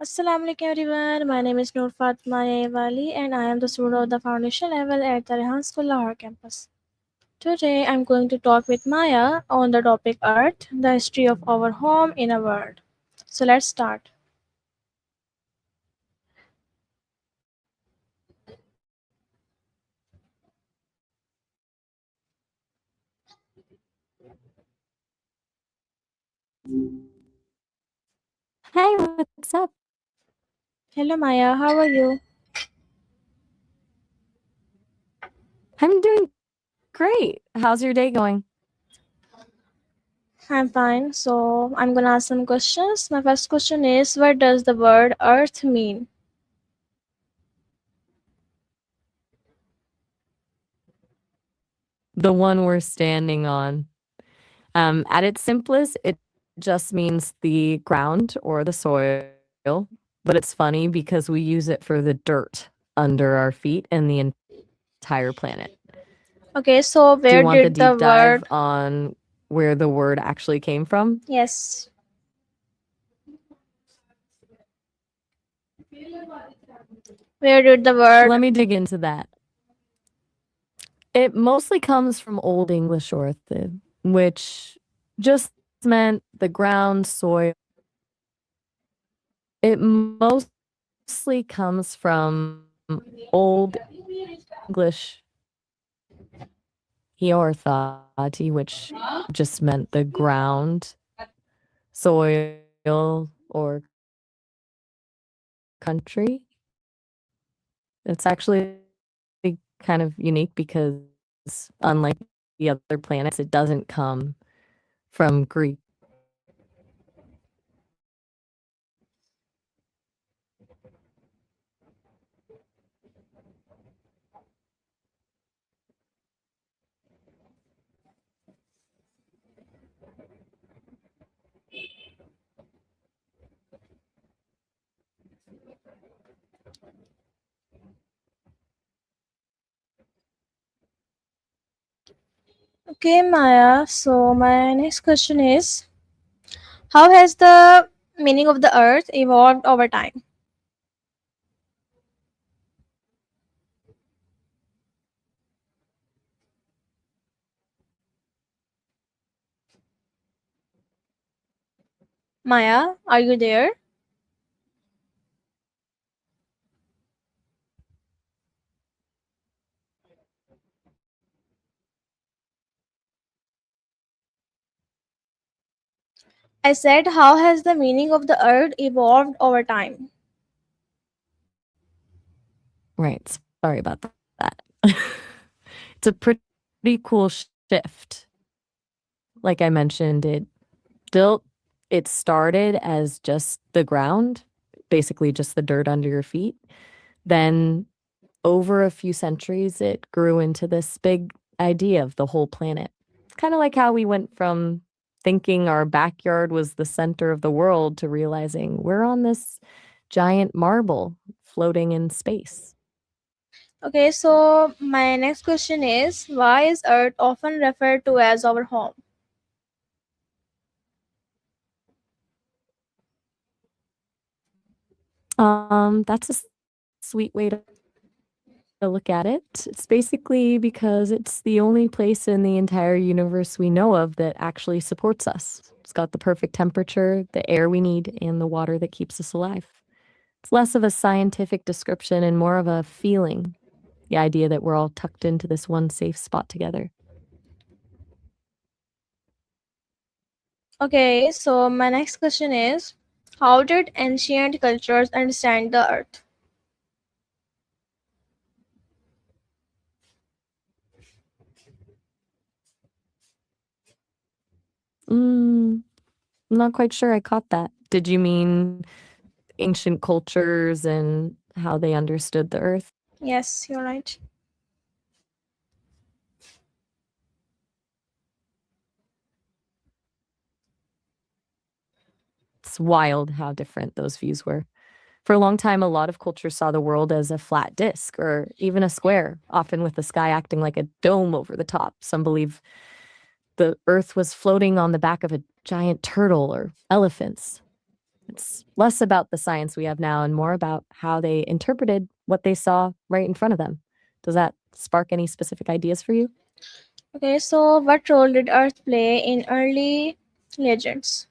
Assalamu alaikum everyone. My name is Noor Fatma Wali and I am the student of the foundation level at the Rehan School Lahore campus. Today I'm going to talk with Maya on the topic Earth, the history of our home in a world. So let's start. Hi, what's up? Hello Maya, how are you? I'm doing great. How's your day going? I'm fine. So I'm gonna ask some questions. My first question is, what does the word Earth mean? The one we're standing on. At its simplest, it just means the ground or the soil, but it's funny because we use it for the dirt under our feet and the entire planet. Okay, so Do you where want the did the deep dive word on where the word actually came from? yes. Where did the word Let me dig into that. It mostly comes from Old English orthe, which just meant the ground, soil. It mostly comes from Old English hiorthati, which just meant the ground, soil, or country. It's actually kind of unique because unlike the other planets, it doesn't come from Greek. Okay, Maya. So my next question is, how has the meaning of the earth evolved over time? Maya, are you there? I said, how has the meaning of the earth evolved over time? Right. Sorry about that. It's a pretty cool shift. Like I mentioned, built it started as just the ground, basically just the dirt under your feet. Then over a few centuries, it grew into this big idea of the whole planet. It's kind of like how we went from thinking our backyard was the center of the world to realizing we're on this giant marble floating in space. Okay, so my next question is, why is earth often referred to as our home? That's a sweet way to look at it. It's basically because it's the only place in the entire universe we know of that actually supports us. It's got the perfect temperature, the air we need, and the water that keeps us alive. It's less of a scientific description and more of a feeling, the idea that we're all tucked into this one safe spot together. Okay, so my next question is, how did ancient cultures understand the earth? I'm not quite sure I caught that. Did you mean ancient cultures and how they understood the earth? Yes, you're right. It's wild how different those views were. For a long time, a lot of cultures saw the world as a flat disk or even a square, often with the sky acting like a dome over the top. Some believe the earth was floating on the back of a giant turtle or elephants. It's less about the science we have now and more about how they interpreted what they saw right in front of them. Does that spark any specific ideas for you? Okay, so what role did Earth play in early legends?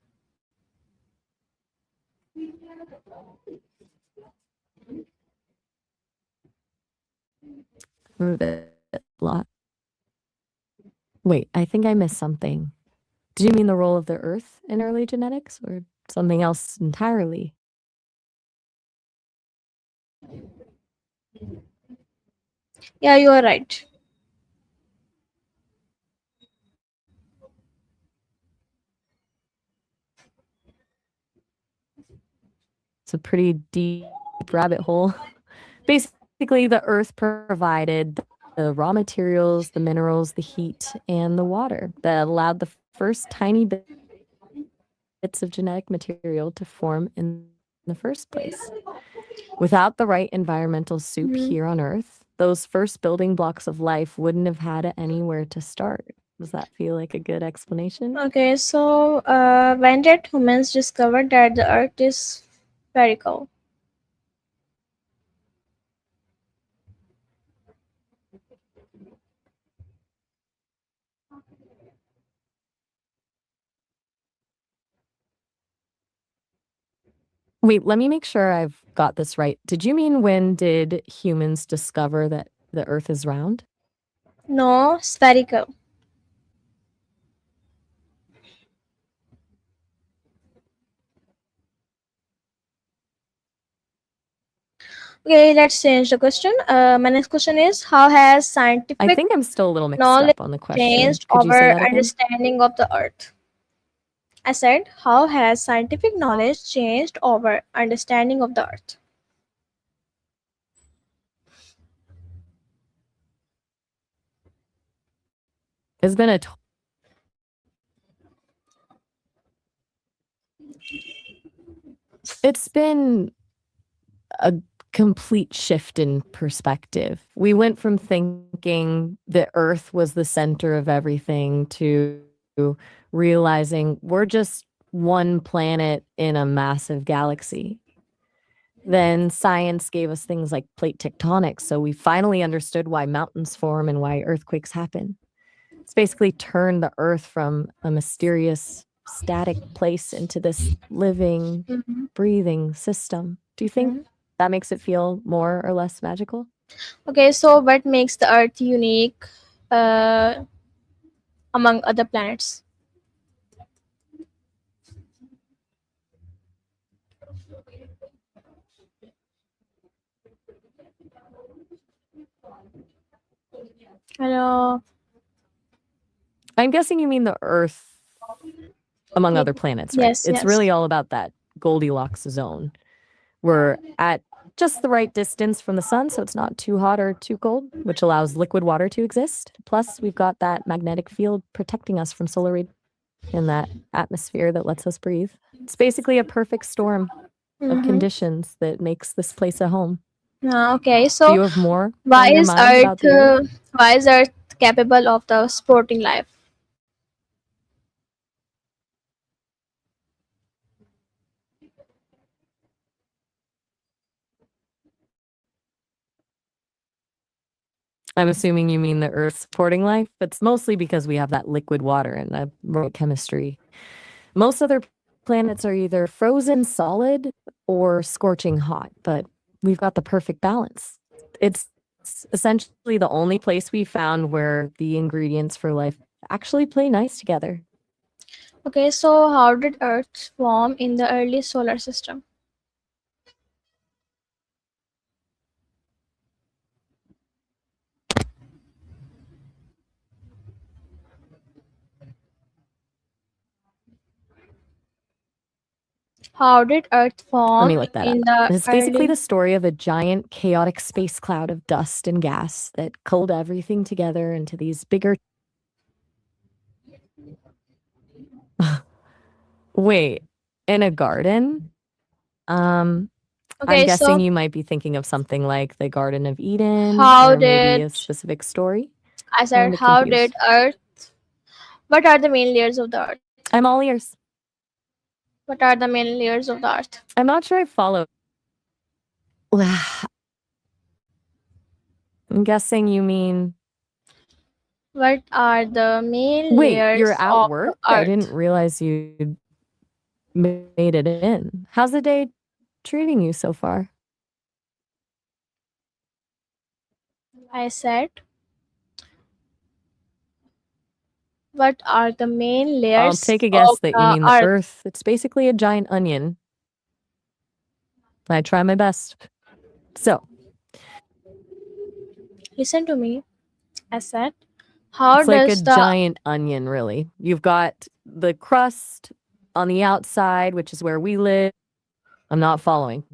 A lot. Wait, I think I missed something. Did you mean the role of the Earth in early genetics or something else entirely? Yeah, you are right. It's a pretty deep rabbit hole. Basically, the Earth provided the raw materials, the minerals, the heat, and the water that allowed the first tiny bits of genetic material to form in the first place. Without the right environmental soup Mhm. here on Earth, those first building blocks of life wouldn't have had anywhere to start. Does that feel like a good explanation? Okay, so when did humans discover that the Earth is spherical? Wait, let me make sure I've got this right. Did you mean when did humans discover that the Earth is round? No, spherical. Okay, let's change the question. My next question is, how has I scientific think I'm still a little mixed knowledge up on the question. changed Could you say our that again? understanding of the Earth? I said, how has scientific knowledge changed our understanding of the Earth? It's been a it's been a complete shift in perspective. We went from thinking the Earth was the center of everything to realizing we're just one planet in a massive galaxy. Then science gave us things like plate tectonics, so we finally understood why mountains form and why earthquakes happen. It's basically turned the Earth from a mysterious, static place into this living, Mhm. breathing system. Do you think Mhm. that makes it feel more or less magical? Okay, so what makes the Earth unique uh, among other planets? Hello. I'm guessing you mean the Earth among Ye- other planets, right? Yes, It's yes. really all about that Goldilocks zone. We're at just the right distance from the sun, so it's not too hot or too cold, which allows liquid water to exist. Plus, we've got that magnetic field protecting us from solar radiation and that atmosphere that lets us breathe. It's basically a perfect storm of Mm-hmm. conditions that makes this place a home. Okay, Do so you have more why on your is mind about Earth the Earth? why is Earth capable of the sporting life? I'm assuming you mean the Earth supporting life. It's mostly because we have that liquid water and the right chemistry. Most other planets are either frozen solid or scorching hot, but we've got the perfect balance. It's essentially the only place we found where the ingredients for life actually play nice together. Okay, so how did Earth form in the early solar system? How did Earth Let form me look that in up. the It's basically early? the story of a giant chaotic space cloud of dust and gas that culled everything together into these bigger. Wait, in a garden? Um, I'm Okay, guessing so you might be thinking of something like the Garden of Eden how or maybe did a specific story. I I'm a said bit how did confused. Earth? What are the main layers of the Earth? I'm all ears. What are the main layers of the earth? I'm not sure I follow. I'm guessing you mean. What are the main Wait, you're layers at of the work? I didn't earth? realize you made it in. How's the day treating you so far? I said, what are the main I'll layers take a guess of that you the mean the earth? Earth. It's basically a giant onion. I try my best. So, Listen to me. I said, how it's like a does the giant onion, really. You've got the crust on the outside, which is where we live. I'm not following.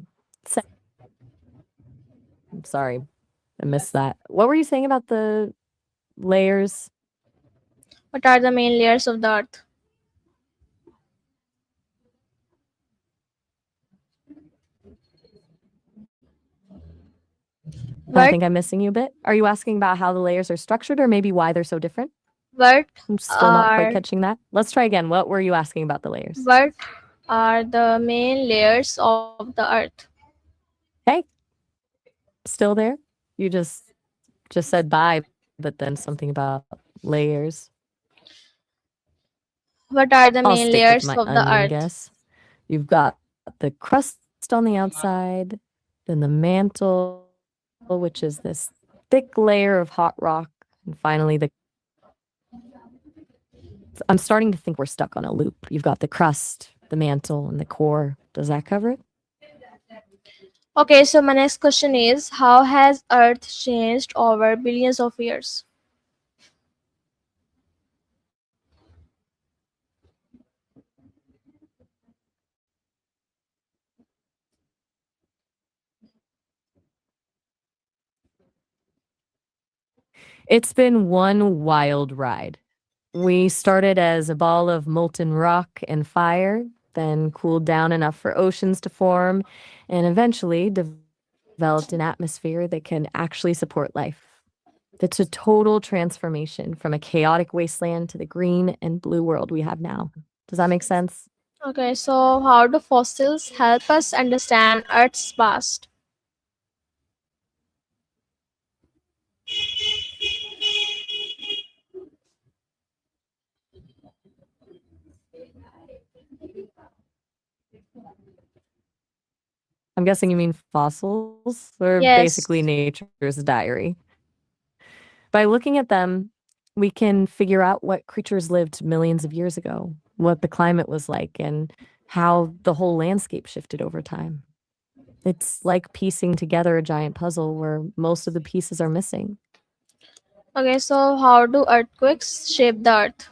I'm sorry. I missed that. What were you saying about the layers? what are the main layers of the earth? I What think I'm missing you a bit. Are you asking about how the layers are structured or maybe why they're so different? what I'm still not quite are catching that. Let's try again. What were you asking about the layers? what are the main layers of the earth? Hey, still there? You just said bye, but then something about layers. What are the I'll main stick with layers my of the onion earth? guess. You've got the crust on the outside, then the mantle, which is this thick layer of hot rock, and finally the. I'm starting to think we're stuck on a loop. You've got the crust, the mantle, and the core. Does that cover it? Okay, so my next question is, how has earth changed over billions of years? It's been one wild ride. We started as a ball of molten rock and fire, then cooled down enough for oceans to form, and eventually developed an atmosphere that can actually support life. It's a total transformation from a chaotic wasteland to the green and blue world we have now. Does that make sense? Okay, so how do fossils help us understand Earth's past? I'm guessing you mean fossils, or basically Yes. nature's diary. By looking at them, we can figure out what creatures lived millions of years ago, what the climate was like, and how the whole landscape shifted over time. It's like piecing together a giant puzzle where most of the pieces are missing. Okay, so how do earthquakes shape the Earth?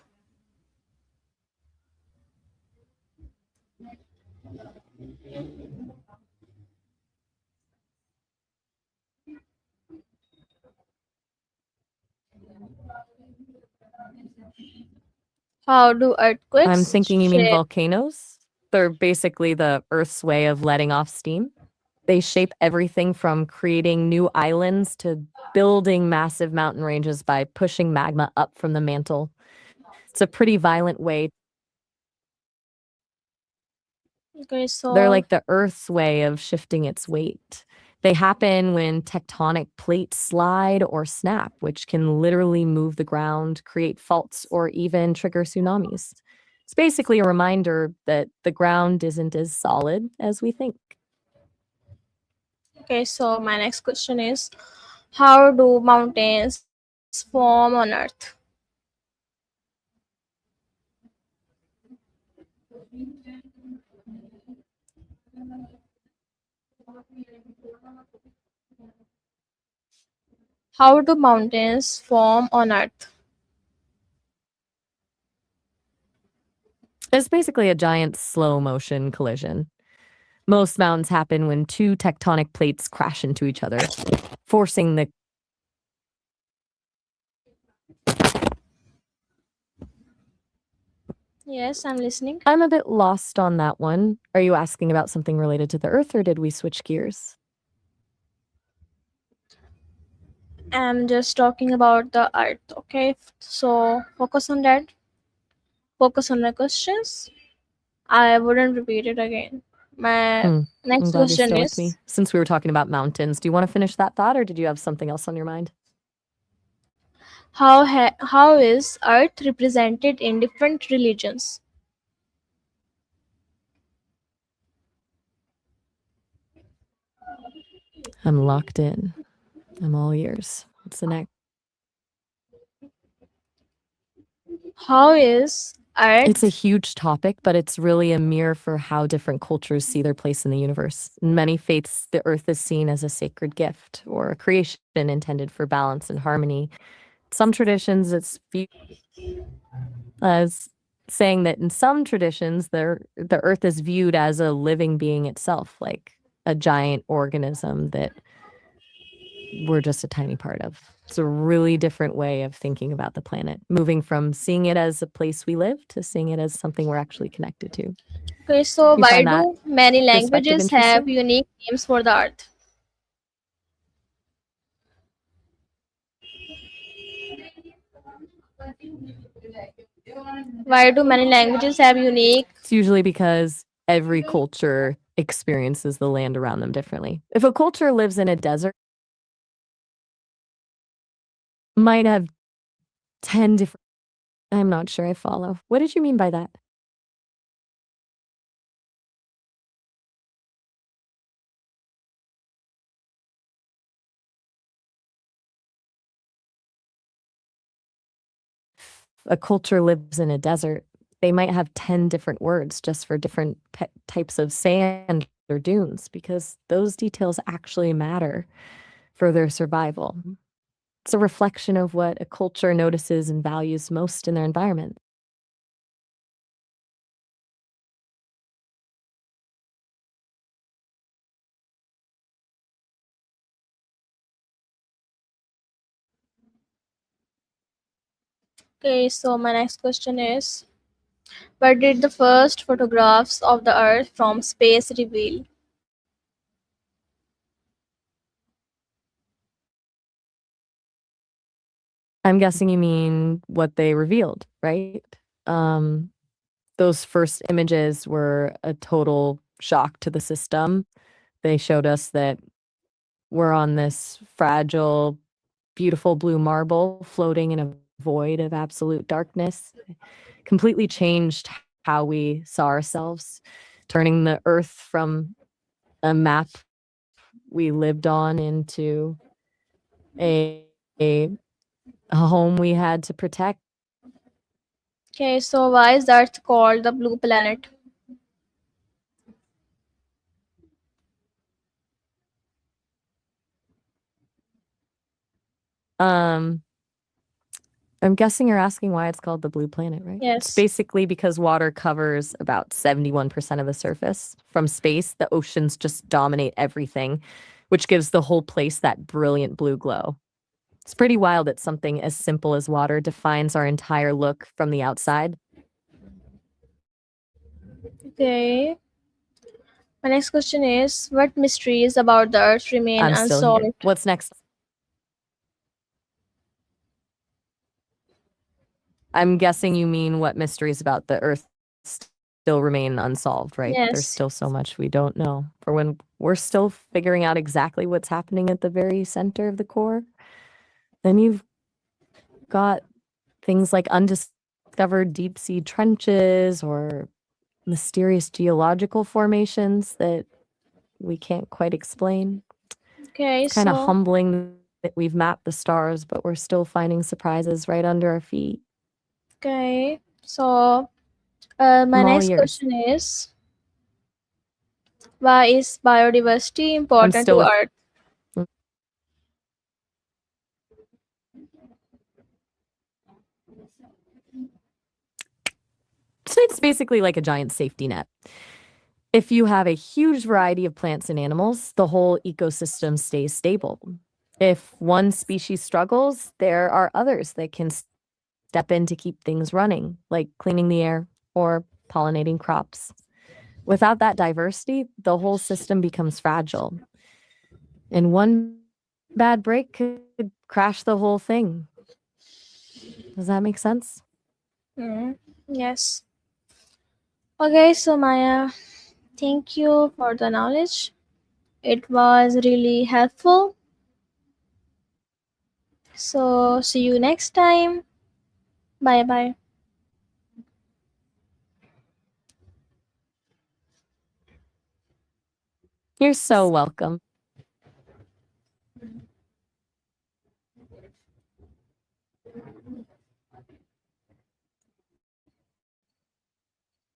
How do I'm earthquakes thinking you mean shape? volcanoes. They're basically the Earth's way of letting off steam. They shape everything from creating new islands to building massive mountain ranges by pushing magma up from the mantle. It's a pretty violent way. Okay, They're so like the Earth's way of shifting its weight. They happen when tectonic plates slide or snap, which can literally move the ground, create faults, or even trigger tsunamis. It's basically a reminder that the ground isn't as solid as we think. okay, so my next question is, how do mountains form on Earth? How do mountains form on Earth? It's basically a giant slow motion collision. Most mountains happen when two tectonic plates crash into each other, forcing the. Yes, I'm listening. I'm a bit lost on that one. Are you asking about something related to the Earth or did we switch gears? I'm just talking about the Earth, okay? So focus on that. Focus on the questions. I wouldn't repeat it again. My Hmm. I'm next glad you're question still with is me. Since we were talking about mountains, do you want to finish that thought or did you have something else on your mind? how is Earth represented in different religions? I'm locked in. I'm all ears. What's the next? How is It's a Earth? huge topic, but it's really a mirror for how different cultures see their place in the universe. In many faiths, the earth is seen as a sacred gift or a creation intended for balance and harmony. Some traditions, it's viewed as saying that in some traditions, the earth is viewed as a living being itself, like a giant organism that we're just a tiny part of. It's a really different way of thinking about the planet, moving from seeing it as a place we live to seeing it as something we're actually connected to. Okay, so Do you why find that do many perspective languages have interesting? unique names for the Earth? Why do many languages have unique? It's usually because every culture experiences the land around them differently. If a culture lives in a desert, might have 10 different. I'm not sure I follow. What did you mean by that? A culture lives in a desert, they might have 10 different words just for different types of sand or dunes because those details actually matter for their survival. It's a reflection of what a culture notices and values most in their environment. Okay, so my next question is, what did the first photographs of the Earth from space reveal? I'm guessing you mean what they revealed, right? Um, those first images were a total shock to the system. They showed us that we're on this fragile, beautiful blue marble floating in a void of absolute darkness. Completely changed how we saw ourselves, turning the earth from a map we lived on into a, a, a home we had to protect. Okay, so why is the Earth called the blue planet? Um, I'm guessing you're asking why it's called the blue planet, right? It's Yes. basically because water covers about 71% of the surface. From space, the oceans just dominate everything, which gives the whole place that brilliant blue glow. It's pretty wild that something as simple as water defines our entire look from the outside. Okay. My next question is, what mysteries about the Earth remain I'm still here. unsolved? What's next? I'm guessing you mean what mysteries about the Earth still remain unsolved, right? There's Yes. still so much we don't know. For when we're still figuring out exactly what's happening at the very center of the core, then you've got things like undiscovered deep sea trenches or mysterious geological formations that we can't quite explain. Okay, It's kind of so humbling that we've mapped the stars, but we're still finding surprises right under our feet. okay. So my I'm all next ears. question is, why is biodiversity I'm important still to with. Earth? So it's basically like a giant safety net. If you have a huge variety of plants and animals, the whole ecosystem stays stable. If one species struggles, there are others that can step in to keep things running, like cleaning the air or pollinating crops. Without that diversity, the whole system becomes fragile. And one bad break could crash the whole thing. Does that make sense? Mm, yes. Okay, so Maya, thank you for the knowledge. It was really helpful. So, see you next time. Bye bye. You're so welcome.